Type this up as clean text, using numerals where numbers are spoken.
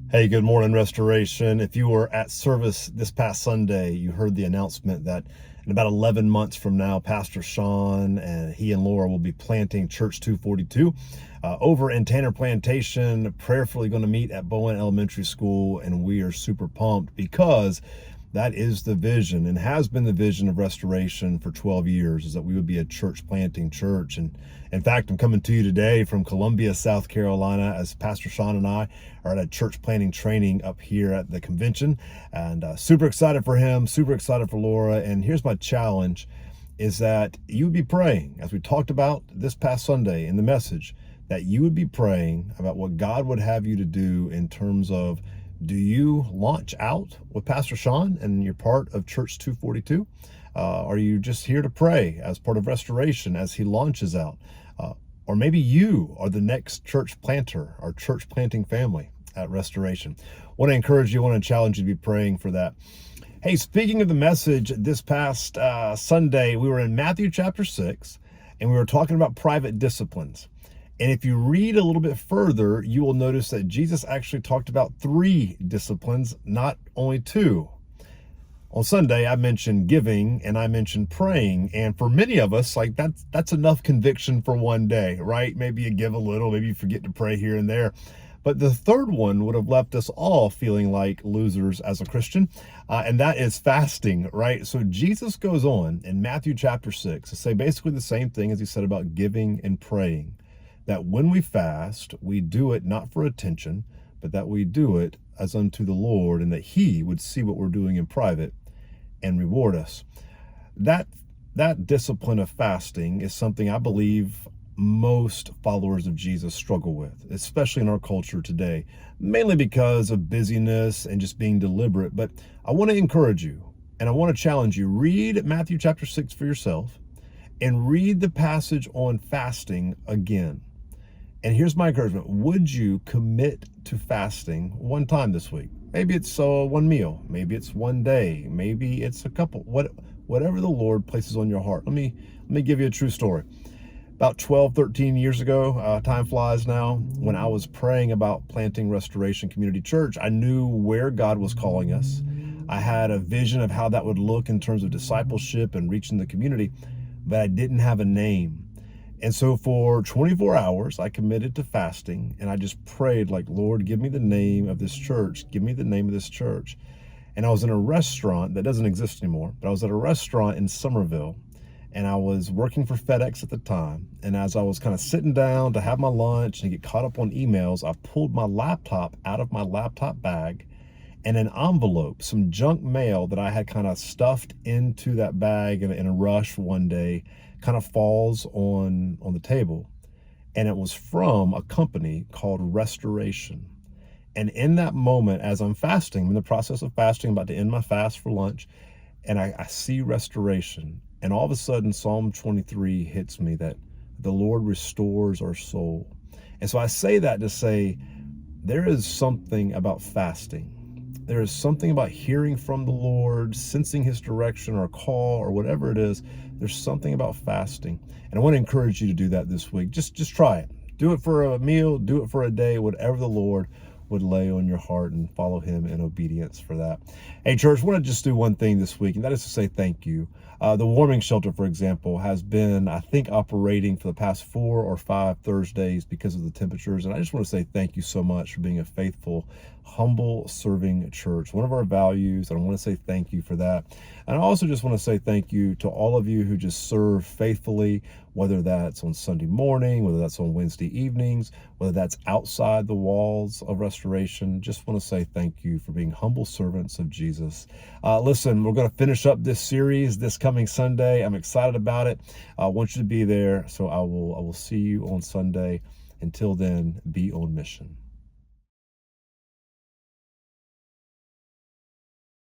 Hey, good morning, Restoration. If you were at service this past Sunday, you heard the announcement that in about 11 months from now, Pastor Sean and he and Laura will be planting Church 242 over in Tanner Plantation, prayerfully going to meet at Bowen Elementary School. And we are super pumped because that is the vision and has been the vision of Restoration for 12 years, is that we would be a church planting church. And in fact, I'm coming to you today from Columbia, South Carolina, as Pastor Sean and I are at a church planting training up here at the convention, and super excited for him, super excited for Laura. And here's my challenge, is that you would be praying, as we talked about this past Sunday in the message, that you would be praying about what God would have you to do in terms of, do you launch out with Pastor Sean and you're part of Church 242? Are you just here to pray as part of Restoration as he launches out? Or maybe you are the next church planter or church planting family at Restoration. Want to encourage you, want to challenge you to be praying for that. Hey, speaking of the message, this past Sunday, we were in Matthew chapter 6, and we were talking about private disciplines. And if you read a little bit further, you will notice that Jesus actually talked about 3 disciplines, not only 2. On Sunday, I mentioned giving and I mentioned praying. And for many of us, like that's enough conviction for one day, right? Maybe you give a little, maybe you forget to pray here and there. But the third one would have left us all feeling like losers as a Christian, and that is fasting, right? So Jesus goes on in Matthew chapter 6 to say basically the same thing as he said about giving and praying, that when we fast, we do it not for attention, but that we do it as unto the Lord, and that he would see what we're doing in private and reward us. That discipline of fasting is something I believe most followers of Jesus struggle with, especially in our culture today, mainly because of busyness and just being deliberate. But I want to encourage you and I want to challenge you. Read Matthew chapter 6 for yourself and read the passage on fasting again. And here's my encouragement. Would you commit to fasting one time this week? Maybe it's one meal. Maybe it's one day. Maybe it's a couple. Whatever the Lord places on your heart. Let me give you a true story. About 12, 13 years ago, time flies now, when I was praying about planting Restoration Community Church, I knew where God was calling us. I had a vision of how that would look in terms of discipleship and reaching the community, but I didn't have a name. And so for 24 hours, I committed to fasting, and I just prayed like, Lord, give me the name of this church. Give me the name of this church. And I was in a restaurant that doesn't exist anymore, but I was at a restaurant in Somerville, and I was working for FedEx at the time. And as I was kind of sitting down to have my lunch and get caught up on emails, I pulled my laptop out of my laptop bag, and an envelope, some junk mail that I had kind of stuffed into that bag in a rush one day, kind of falls on the table. And it was from a company called Restoration. And in that moment, as I'm fasting, I'm in the process of fasting, about to end my fast for lunch, and I see Restoration. And all of a sudden, Psalm 23 hits me, that the Lord restores our soul. And so I say that to say, there is something about fasting. There is something about hearing from the Lord, sensing his direction or call or whatever it is. There's something about fasting. And I want to encourage you to do that this week. Just try it. Do it for a meal, do it for a day, whatever the Lord would lay on your heart, and follow him in obedience for that. Hey, church, I want to just do one thing this week, and that is to say thank you. The warming shelter, for example, has been, I think, operating for the past 4 or 5 Thursdays because of the temperatures. And I just want to say thank you so much for being a faithful, humble, serving church. One of our values, and I want to say thank you for that. And I also just want to say thank you to all of you who just serve faithfully, whether that's on Sunday morning, whether that's on Wednesday evenings, whether that's outside the walls of Restoration. Just want to say thank you for being humble servants of Jesus. Listen, we're going to finish up this series this coming Sunday. I'm excited about it. I want you to be there. So I will see you on Sunday. Until then, be on mission.